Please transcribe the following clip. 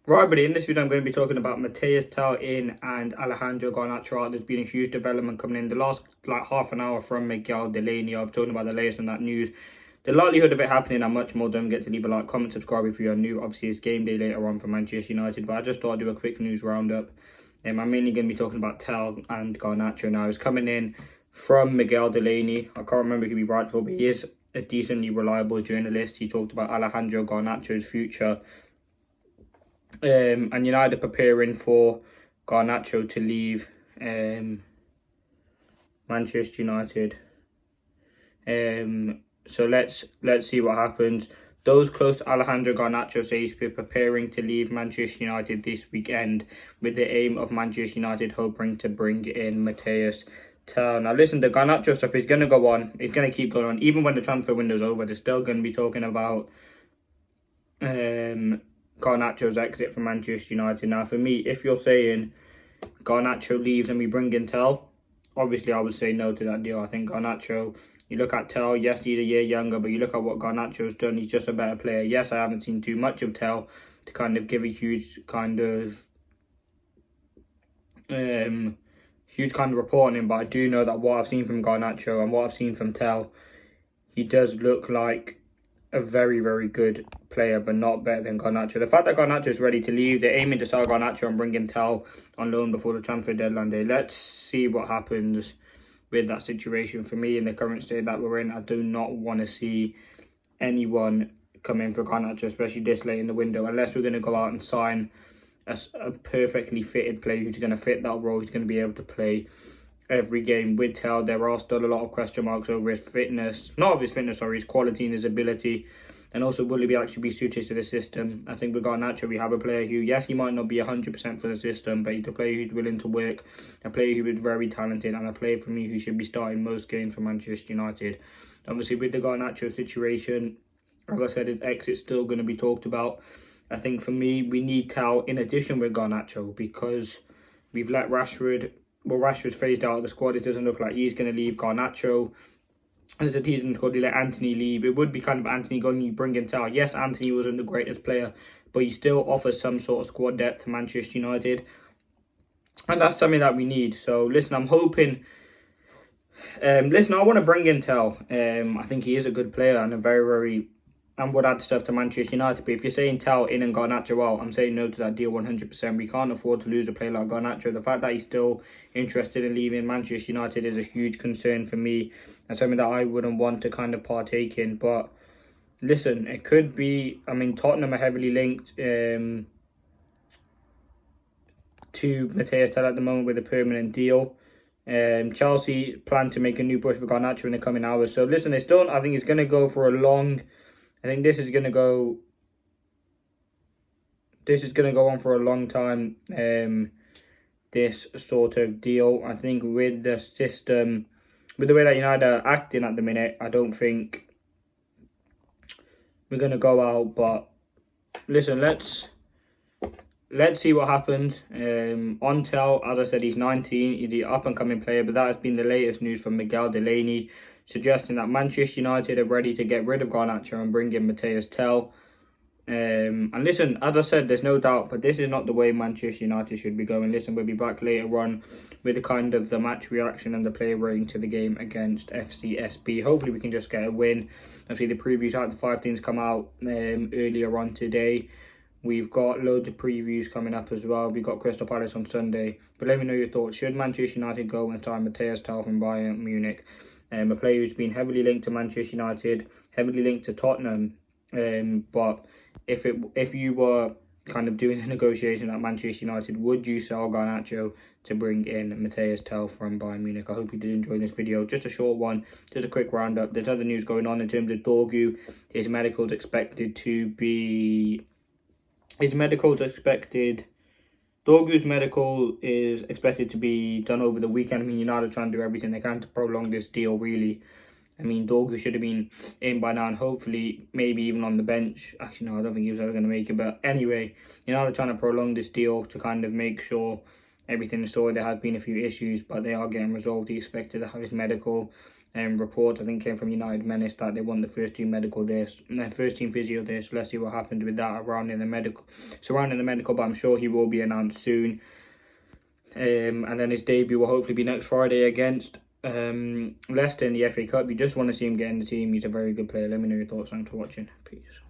Right, buddy, in this video I'm going to be talking about Matheus Tel in and Alejandro Garnacho out. There's been a huge development coming in the last half an hour from Miguel Delaney. I'm talking about the latest on that news. The likelihood of it happening and much more. Don't forget to leave a like, comment, subscribe if you are new. Obviously it's game day later on for Manchester United, but I just thought I'd do a quick news roundup. I'm mainly going to be talking about Tel and Garnacho now. It's coming in from Miguel Delaney. I can't remember who he writes for, but he is a decently reliable journalist. He talked about Alejandro Garnacho's future. And United preparing for Garnacho to leave Manchester United. So let's see what happens. Those close to Alejandro Garnacho say he's preparing to leave Manchester United this weekend with the aim of Manchester United hoping to bring in Matheus Tel. Now listen, the Garnacho stuff is going to go on. It's going to keep going on. Even when the transfer window's over, they're still going to be talking about Garnacho's exit from Manchester United. Now, for me, if you're saying Garnacho leaves and we bring in Tel, obviously I would say no to that deal. I think Garnacho, you look at Tel, yes, he's a year younger, but you look at what Garnacho's done, he's just a better player. Yes, I haven't seen too much of Tel to kind of give a huge kind of report on him, but I do know that what I've seen from Garnacho and what I've seen from Tel, he does look like a very, very good player, but not better than Garnacho. The fact that Garnacho is ready to leave, they're aiming to sell Garnacho and bring in Tel on loan before the transfer deadline day. Let's see what happens with that situation. For me, in the current state that we're in, I do not want to see anyone come in for Garnacho, especially this late in the window, unless we're going to go out and sign a perfectly fitted player who's going to fit that role, who's going to be able to play every game. With Tel, there are still a lot of question marks over his fitness, not of his fitness, sorry, his quality and his ability, and also will he actually be suited to the system. I think with Garnacho, we have a player who, yes, he might not be 100% for the system, but he's a player who's willing to work, a player who is very talented, and a player for me who should be starting most games for Manchester United. Obviously, with the Garnacho situation, as I said, his exit's still going to be talked about. I think for me, we need Tel in addition with Garnacho, because we've let Rashford's phased out of the squad. It doesn't look like he's going to leave. Garnacho, as a team squad, you let Anthony leave. It would be kind of Anthony going, you bring in Tel. Yes, Anthony wasn't the greatest player, but he still offers some sort of squad depth to Manchester United. And that's something that we need. So, listen, I'm hoping... I want to bring in Tel. I think he is a good player and a very and would add stuff to Manchester United. But if you're saying Tel in and Garnacho out, I'm saying no to that deal 100%. We can't afford to lose a player like Garnacho. The fact that he's still interested in leaving Manchester United is a huge concern for me, and something that I wouldn't want to kind of partake in. But listen, it could be, I mean, Tottenham are heavily linked to Matheus Tel at the moment with a permanent deal. Chelsea plan to make a new push for Garnacho in the coming hours. So listen, I think it's going to go for a long... I think this is going to go on for a long time, this sort of deal. I think with the system, with the way that United are acting at the minute, I don't think we're going to go out. But listen, let's see what happens. On Tel, as I said, he's 19, he's the up-and-coming player, but that has been the latest news from Miguel Delaney, suggesting that Manchester United are ready to get rid of Garnacho and bring in Matheus Tel. And listen, as I said, there's no doubt, but this is not the way Manchester United should be going. Listen, we'll be back later on with the match reaction and the player rating to the game against FCSB. Hopefully we can just get a win. Obviously the previews out, the 5 teams come out earlier on today. We've got loads of previews coming up as well. We've got Crystal Palace on Sunday. But let me know your thoughts. Should Manchester United go and sign Matheus Tel from Bayern Munich? A player who's been heavily linked to Manchester United, heavily linked to Tottenham. But if you were kind of doing the negotiation at Manchester United, would you sell Garnacho to bring in Matheus Tel from Bayern Munich? I hope you did enjoy this video. Just a short one, just a quick roundup. There's other news going on in terms of Dorgu. His medical's expected to be... Dorgu's medical is expected to be done over the weekend. I mean, United are trying to do everything they can to prolong this deal, really. I mean, Dorgu should have been in by now and hopefully maybe even on the bench. Actually, no, I don't think he was ever going to make it. But anyway, United are trying to prolong this deal to kind of make sure everything is sorted. There has been a few issues, but they are getting resolved. He expected to have his medical reports, I think came from United Menace, that they want the first team medical this, first team physio this. Let's see what happens with that surrounding the medical, but I'm sure he will be announced soon. And then his debut will hopefully be next Friday against Leicester in the FA Cup. You just want to see him get in the team. He's a very good player. Let me know your thoughts. Thanks for watching. Peace.